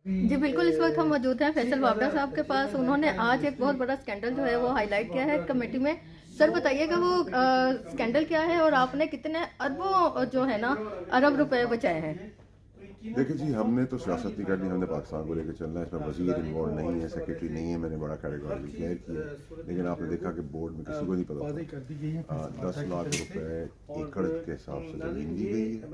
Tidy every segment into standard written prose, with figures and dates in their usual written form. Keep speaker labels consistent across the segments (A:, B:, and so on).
A: जी बिल्कुल, इस वक्त हम मौजूद हैं फैसल वाबरा साहब के पास। उन्होंने आज एक बहुत बड़ा स्कैंडल जो है वो हाईलाइट किया है कमेटी में। सर बताइएगा वो स्कैंडल क्या है और आपने कितने अरबों जो है ना अरब रुपए बचाए हैं।
B: देखिए जी, हमने तो सियासत नहीं करनी, हमने पाकिस्तान को लेकर चलना है। इसमें वजीर इन्वॉल्व नहीं है, सेक्रेटरी नहीं है, मैंने बड़ा कैटेगोरिकली क्लियर किया है। लेकिन आपने देखा कि बोर्ड में किसी को नहीं पता था 10 लाख रुपए एकड़ के हिसाब से जमीन दी गई है,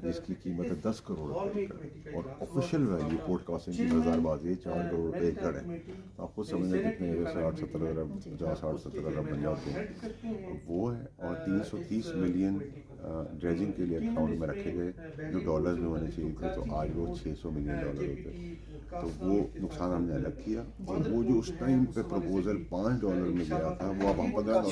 B: जिसकी कीमत है 10 करोड़ रुपए एकड़, और ऑफिशियल वैल्यू पोर्ट कासिम की बाजार 4 करोड़ रुपए एकड़ है। तो आप खुद समझें कितने 60-70 अरब, 50-60-70 अरब बन जाते हैं वो है। और 330 मिलियन ड्रेजिंग के लिए अकाउंट में रखे गए, जो डॉलर्स में होने चाहिए थे, तो आज वो 600 मिलियन डॉलर होते। तो वो नुकसान हमने अलग किया। और वो जो उस टाइम पे प्रपोजल $5 में गया था, वो अब हम $15।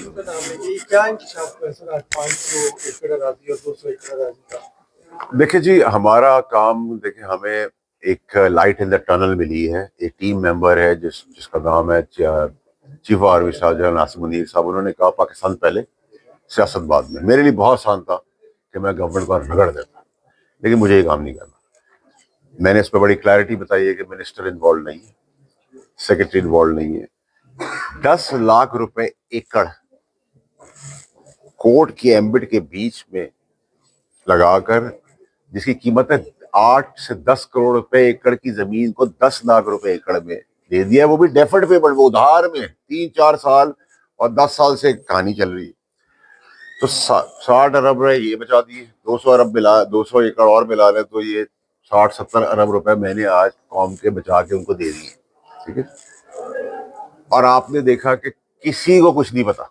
B: देखिए जी, हमारा काम, देखिए हमें एक लाइट इन द टनल मिली है। एक टीम मेंबर है जिसका नाम है चीफ आर्मी सर्जन नासिम मुनीर साहब। उन्होंने कहा पाकिस्तान पहले, सियासत बाद में। मेरे लिए बहुत आसान था कि मैं गवर्नमेंट को रगड़ देता, लेकिन मुझे ये काम नहीं करना। मैंने इस पर बड़ी क्लैरिटी बताई है कि मिनिस्टर इन्वॉल्व नहीं है, सेक्रेटरी इन्वॉल्व नहीं है। 10 लाख रुपए एकड़ कोर्ट की एम्बिट के बीच में लगाकर, जिसकी कीमत है 8 से 10 करोड़ रुपए एकड़ की जमीन को 10 लाख रुपए एकड़ में दे दिया। वो भी डेफर्ड पेमेंट, वो उधार में 3-4 साल और 10 साल से कहानी चल रही है। तो 60 अरब ये बचा दिए, 200 अरब मिला, 200 एकड़ और मिला ले, तो ये 60-70 अरब रुपए मैंने आज कौम के बचा के उनको दे दिए। ठीक है। और आपने देखा कि किसी को कुछ नहीं पता।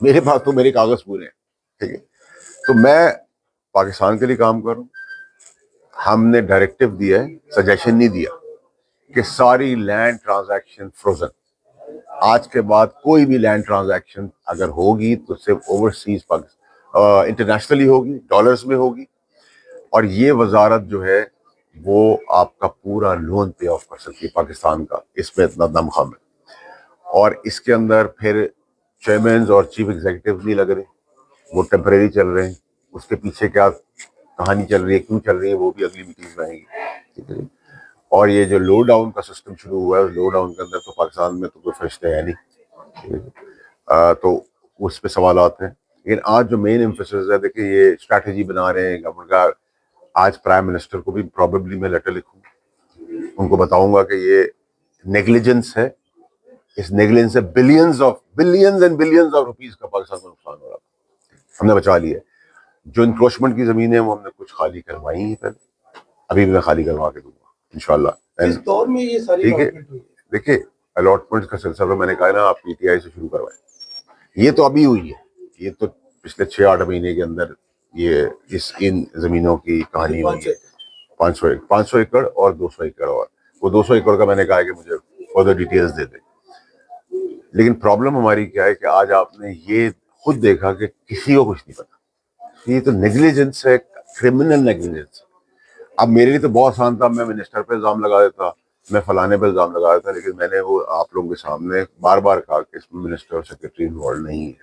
B: मेरे पास तो मेरे कागज पूरे हैं। ठीक है। तो मैं पाकिस्तान के लिए काम करूं। हमने डायरेक्टिव दिया है, सजेशन नहीं दिया कि सारी लैंड ट्रांजैक्शन फ्रोजन। आज के बाद कोई भी लैंड ट्रांजैक्शन अगर होगी तो सिर्फ ओवरसीज इंटरनेशनली होगी, डॉलर्स में होगी। और ये वजारत जो है वो आपका पूरा लोन पे ऑफ कर सकती है पाकिस्तान का, इसमें इतना दमखम है। और इसके अंदर फिर चेयरमैन और चीफ एग्जीक्यूटिव नहीं लग रहे, वो टेम्परेरी चल रहे हैं। उसके पीछे क्या कहानी चल रही है, क्यों चल रही है, वो भी अगली मीटिंग में आएगी। ठीक है। और ये जो लो डाउन का सिस्टम शुरू हुआ है, लो डाउन के अंदर तो पाकिस्तान में तो कोई फरिश्ते है नहीं। तो उस पर सवाल आते हैं। लेकिन आज जो मेन एम्फेसिस है, देखिए ये स्ट्रैटेजी बना रहे हैं गवर्नमेंट का। आज प्राइम मिनिस्टर को भी प्रॉबेबली मैं लेटर लिखूं, उनको बताऊंगा कि ये नेग्लिजेंस है। इस नेग्लिजेंस से billions and billions of rupees का पाकिस्तान को नुकसान हो रहा था, हमने बचा लिया। जो इंक्रोचमेंट की जमीन है वो हमने कुछ खाली करवाई है पहले, अभी भी मैं खाली करवा के दूंगा इंशाल्लाह। इस दौर में ये सारी ठीक है। देखिए अलॉटमेंट का सिलसिला मैंने कहा ना, आप पीटीआई से शुरू करवाएं। ये तो अभी हुई है, ये तो पिछले 6-8 महीने के अंदर ये इन जमीनों की कहानी हुई है। 500 एकड़ और 200 एकड़, और वो 200 एकड़ का मैंने कहा कि मुझे फर्दर डिटेल्स दे दे। लेकिन प्रॉब्लम हमारी क्या है कि आज आपने ये खुद देखा कि किसी को कुछ नहीं पता। ये तो नेग्लिजेंस है, क्रिमिनल नेग्लिजेंस। अब मेरे लिए तो बहुत आसान था, मैं मिनिस्टर पे इल्जाम लगा देता, मैं फलाने पे इल्जाम लगा देता। लेकिन मैंने वो आप लोगों के सामने बार बार कहा कि इसमें मिनिस्टर और सेक्रेटरी इन्वॉल्व नहीं है।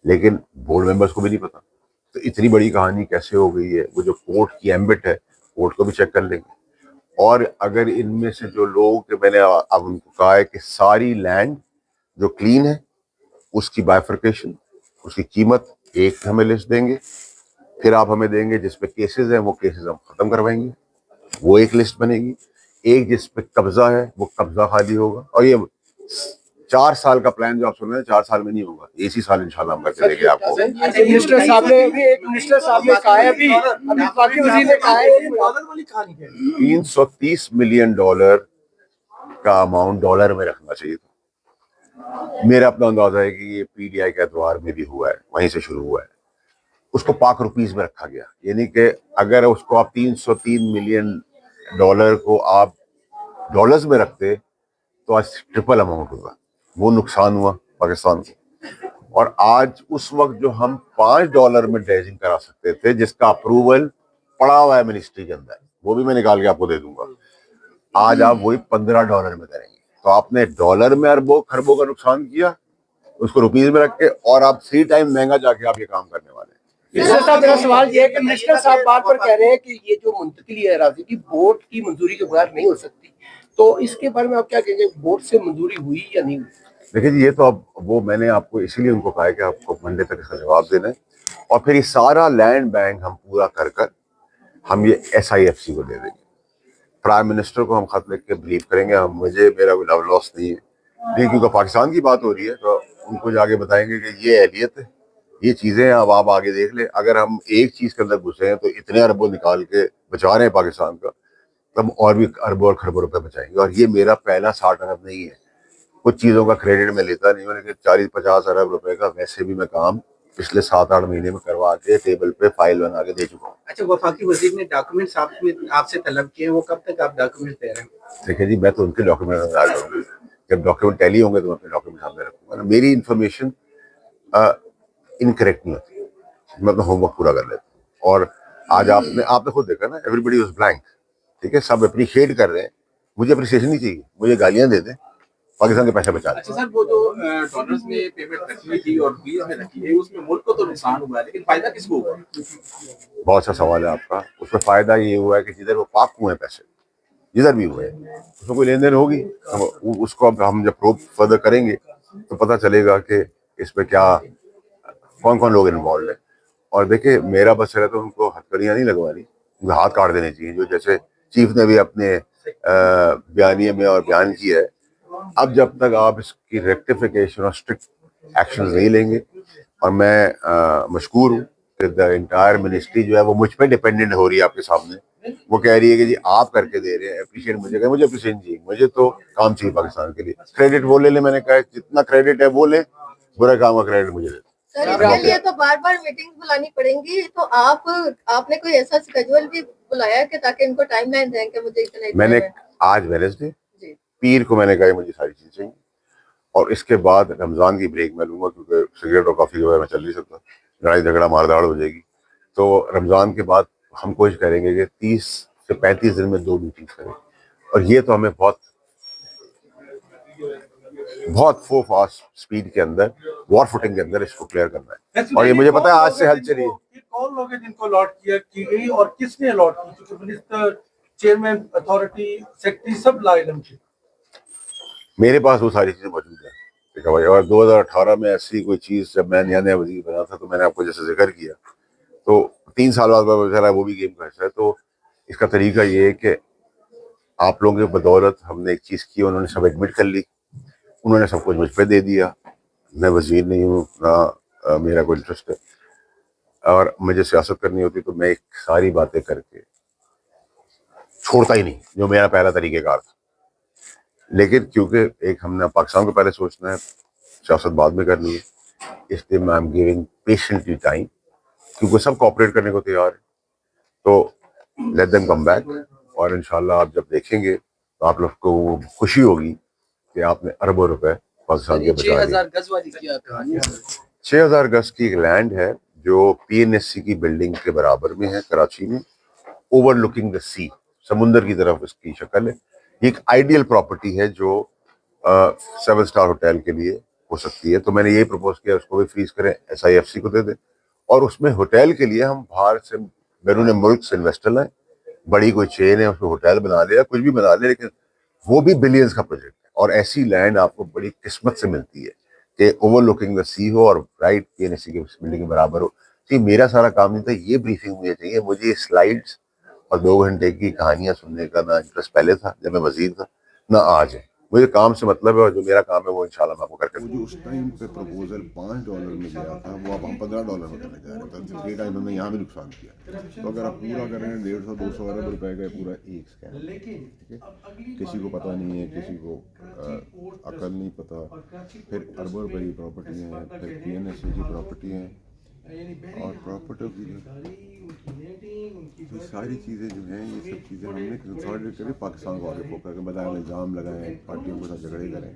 B: लेकिन बोर्ड मेंबर्स को भी नहीं पता। तो इतनी बड़ी कहानी कैसे हो गई है, वो जो कोर्ट की एम्बिट है, कोर्ट को भी चेक कर लेंगे। और अगर इनमें से जो लोग, मैंने अब उनको कहा है कि सारी लैंड जो क्लीन है उसकी बाइफर्केशन, उसकी कीमत एक हमें लिस्ट देंगे, फिर आप हमें देंगे जिसपे केसेस हैं वो केसेस हम खत्म करवाएंगे, वो एक लिस्ट बनेगी। एक जिसपे कब्जा है वो कब्जा खाली होगा। और ये 4 साल का प्लान जो आप सुन रहे हैं, 4 साल में नहीं होगा, इसी साल इंशाल्लाह हम करके देंगे आपको।
C: मिनिस्टर साहब ने भी मिनिस्टर साहब ने कहा है, अभी बाकी वजीर ने कहा है कि
B: $330 मिलियन का अमाउंट डॉलर में रखना चाहिए था। मेरा अपना अंदाजा है कि ये पीडीआई के एतवार में भी हुआ है, वहीं से शुरू हुआ है। उसको पाक रुपीस में रखा गया, यानी कि अगर उसको आप $303 मिलियन को आप डॉलर्स में रखते तो आज ट्रिपल अमाउंट होगा। वो नुकसान हुआ पाकिस्तान को। और आज उस वक्त जो हम $5 में ड्रेजिंग करा सकते थे, जिसका अप्रूवल पड़ा हुआ है मिनिस्ट्री के अंदर, वो भी मैं निकाल के आपको दे दूंगा, आज आप वही $15 में करेंगे। तो आपने डॉलर में अरबों खरबों का नुकसान किया, उसको रुपीज में रख के, और आप 3 टाइम महंगा जाके आप ये काम करने वाले हैं।
C: मिनिस्टर साहब, मेरा सवाल ये है कि मिनिस्टर साहब बार बार कह रहे हैं कि ये जो मुंतकली है अराजी की बोर्ड की मंजूरी के बगैर नहीं हो सकती, तो इसके बारे में आप क्या कहेंगे, बोर्ड से मंजूरी हुई या नहीं हुई?
B: देखिए जी, ये तो अब वो मैंने आपको इसीलिए उनको कहा है कि आपको मंडे तक इसका जवाब देना है, और फिर ये सारा लैंड बैंक हम पूरा कर हम ये SIFC को दे देंगे। प्राइम मिनिस्टर को हम खत लिख के ब्रीफ करेंगे। हम मेरा कोई लव लॉस नहीं है, लेकिन क्योंकि पाकिस्तान की बात हो रही है तो उनको जाके बताएंगे कि ये एहलियत है, ये चीज़ें हैं, अब आप आगे देख ले। अगर हम एक चीज़ के अंदर घुसे हैं तो इतने अरबों निकाल के बचा रहे हैं पाकिस्तान का, तब और भी अरबों और खरबों रुपए बचाएंगे। और ये मेरा पहला 60 अरब नहीं है, कुछ चीज़ों का क्रेडिट मैं लेता नहीं हूँ, लेकिन 40-50 अरब रुपए का वैसे भी मैं काम पिछले 7-8 महीने में करवा के टेबल पे फाइल बना के दे चुका हूँ।
D: अच्छा, वफाकी वजीर ने डॉक्यूमेंट्स आपसे तलब किए, वो कब तक आप डॉक्यूमेंट दे रहे हैं?
B: देखिए जी, मैं तो उनके डॉक्यूमेंट इंतजार करूँगी, जब डॉक्यूमेंट टैली होंगे तो मैं अपने डॉक्यूमेंट सामने रखूंगा। मेरी इन्फॉर्मेशन इनकरेक्ट नहीं होती, मैं अपना होमवर्क पूरा कर लेता हूँ। और आज आपने खुद देखा ना, एवरीबडी वाज ब्लैंक, ठीक है, सब अप्रिशिएट कर रहे हैं। मुझे अप्रिसिएशन नहीं चाहिए, मुझे गालियां दे दें, पाकिस्तान के पैसे बचा लें।
D: अच्छा सर, वो जो डॉलर्स में पेमेंट रखी हुई थी और बीस में रखी है, उसमें मुल्क को तो नुकसान हुआ है, लेकिन फायदा किसको हुआ?
B: बहुत अच्छा सवाल है आपका। उसमें फायदा ये हुआ है कि जिधर वो पाक हुए हैं पैसे, जिधर भी हुए हैं, उसमें कोई लेन देन होगी, उसको अब हम जब प्रूव फर्दर करेंगे तो पता चलेगा कि इसमें क्या, कौन कौन लोग इन्वॉल्व है। और देखिए, मेरा बस है तो उनको हथकड़ियाँ नहीं लगवानी, उनको हाथ काट देने चाहिए, जो जैसे चीफ ने भी अपने बयानिए में और बयान किया है। अब जब तक आप इसकी रेक्टिफिकेशन और स्ट्रिक्ट एक्शन नहीं लेंगे, और मैं मशकूर हूँ कि द इंटायर मिनिस्ट्री जो है वो मुझ पर डिपेंडेंट हो रही है आपके सामने। वो कह रही है कि जी आप करके दे रहे हैं, अप्रिशिएट मुझे कहें, मुझे अप्रिशिएट चाहिए, मुझे तो काम चाहिए पाकिस्तान के लिए। क्रेडिट वो ले ले, मैंने कहा जितना क्रेडिट है वो ले, बुरा काम का क्रेडिट मुझे दे।
A: सर, इसके लिए तो बार बार मीटिंग बुलानी पड़ेंगी, तो आपने कोई ऐसा स्केड्यूल भी बुलाया कि ताकि इनको टाइमलाइन दें कि मुझे इतना
B: मैंने आज वेडनेसडे, पीर को मैंने कहा मुझे सारी चीजें चाहिए, और इसके बाद रमजान की ब्रेक मैं लूंगा, क्योंकि सिगरेट और कॉफी के बाद मैं चल नहीं सकता, लड़ाई झगड़ा मारदाड़ हो जाएगी। तो रमजान के बाद हम कोशिश करेंगे कि 30 से 35 दिन में 2 मीटिंग करें, और ये तो हमें बहुत फो फास्ट स्पीड के अंदर, वॉर फुटिंग के अंदर इसको क्लियर करना है। और ये मुझे पता है आज से हल चली है।
E: कौन लोग हैं जिनको अलॉट की गई और किसने अलॉट की? क्योंकि मिनिस्टर, चेयरमैन, अथॉरिटी, सेक्रेटरी सब लाइलम थे।
B: मेरे पास वो सारी चीजें मौजूद है, ठीक है भाई। और 2018 में ऐसी कोई चीज, जब मैं नया वजीर बना था, तो मैंने आपको जैसे जिक्र किया, तो 3 साल बाद बेचारा वो भी गेम का हिस्सा है। तो इसका तरीका ये है कि आप लोगों की बदौलत हमने एक चीज की, उन्होंने सब एडमिट कर ली, उन्होंने सब कुछ मुझ पर दे दिया। मैं वजीर नहीं हूँ ना, मेरा कोई इंटरेस्ट है, और मुझे सियासत करनी होती तो मैं एक सारी बातें करके छोड़ता ही नहीं, जो मेरा पहला तरीक़ेकार था। लेकिन क्योंकि एक हमने पाकिस्तान को पहले सोचना है, सियासत बाद में करनी है, इसलिए मैं I am giving patiently time, क्योंकि सब कोऑपरेट करने को तैयार है। तो लेट देम कम बैक, और इंशाल्लाह आप जब देखेंगे तो आप लोग को खुशी होगी कि आपने अरबों रुपए पाकिस्तान के बचा लिए।
D: 6000 गज वाली क्या कहानी?
B: 6000 गज की एक लैंड है जो PNSC की बिल्डिंग के बराबर में है, कराची में, ओवरलुकिंग द सी, समुंदर की तरफ इसकी शक्ल है। ये एक आइडियल प्रॉपर्टी है जो 7 स्टार होटल के लिए हो सकती है। तो मैंने ये प्रपोज किया उसको भी फ्रीज करें, SIFC को दे दें, और उसमें होटल के लिए हम बाहर से बैरून मुल्क से इन्वेस्टर लाएं, बड़ी कोई चेन है उसमें होटल बना ले या कुछ भी बना ले, लेकिन वो भी बिलियंस का प्रोजेक्ट है। और ऐसी लैंड आपको बड़ी किस्मत से मिलती है कि ओवरलुकिंग द सी हो और राइट PNSC की बिल्डिंग के बराबर हो। तो मेरा सारा काम नहीं था, ये ब्रीफिंग मुझे चाहिए, मुझे स्लाइड्स और 2 घंटे की कहानियां सुनने का ना इंटरेस्ट पहले था जब मैं वजीर था, ना आज है। मुझे काम से मतलब है, और जो मेरा काम है वो इंशाल्लाह मैं आपको करके दूंगा।
F: जो उस टाइम पे प्रपोजल $5 में गया था, वो अब हम $15 में करने जा रहे थे। ये टाइम हमने यहाँ भी नुकसान किया। तो अगर आप पूरा करें 150-200 अरब रुपए का पूरा एक स्कैम, ठीक है, किसी को पता नहीं है, किसी को अकल नहीं पता, फिर अरबों रुपए की प्रॉपर्टी है, फिर PNSC की प्रॉपर्टी है, और प्रॉपर्टी ये सारी चीज़ें जो हैं, ये सब चीज़ें हमने कंसोलिडेट करके पाकिस्तान को आगे फोकस करके बताया, इल्ज़ाम लगाएं, पार्टियों के साथ झगड़े करें।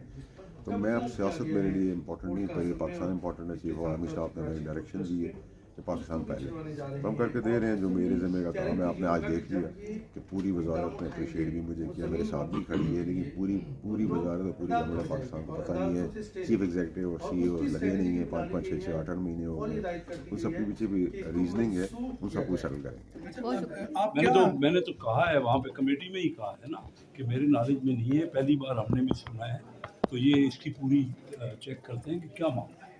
F: तो मैं अब सियासत मेरे लिए इंपॉर्टेंट नहीं, पहले पाकिस्तान इंपॉर्टेंट है। चीफ ऑफ आर्मी स्टाफ ने मेरी डायरेक्शन दी है कि पाकिस्तान पहले, तो हम करके दे रहे हैं। जो मेरे ज़िम्मे का काम है आपने आज देख लिया कि पूरी वजारत ने अप्रिशिएट भी मुझे किया, मेरे साथ भी खड़ी है, लेकिन पूरी वजारत और पूरी गवर्नमेंट पाकिस्तान को पता नहीं है, चीफ एग्जीक्यूटिव और CEO लगे नहीं है, 5-5, 6-6, 8-8 महीने हो गए, उन सब के पीछे भी रीजनिंग है, उन सबको सेटल करेंगे।
A: बहुत शुक्रिया।
G: मैंने तो कहा है वहाँ पे कमेटी में ही कहा है ना कि मेरे नॉलेज में नहीं है, पहली बार हमने भी सुना है, तो ये इसकी पूरी चेक करते हैं कि क्या मामला है।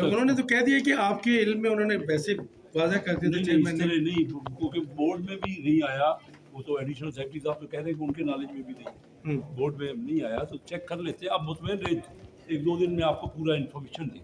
E: उन्होंने तो कह दिया कि आपके इल्म में उन्होंने वैसे वादा कर दिया था चेयरमैन ने।
G: नहीं, क्योंकि बोर्ड में भी नहीं आया, वो तो एडिशनल सेक्रेटरी साहब तो कह रहे हैं कि उनके नॉलेज में भी नहीं, बोर्ड में नहीं आया, तो चेक कर लेते हैं। आप मुतमईन रहिए, 1-2 दिन में आपको पूरा इन्फॉर्मेशन दें।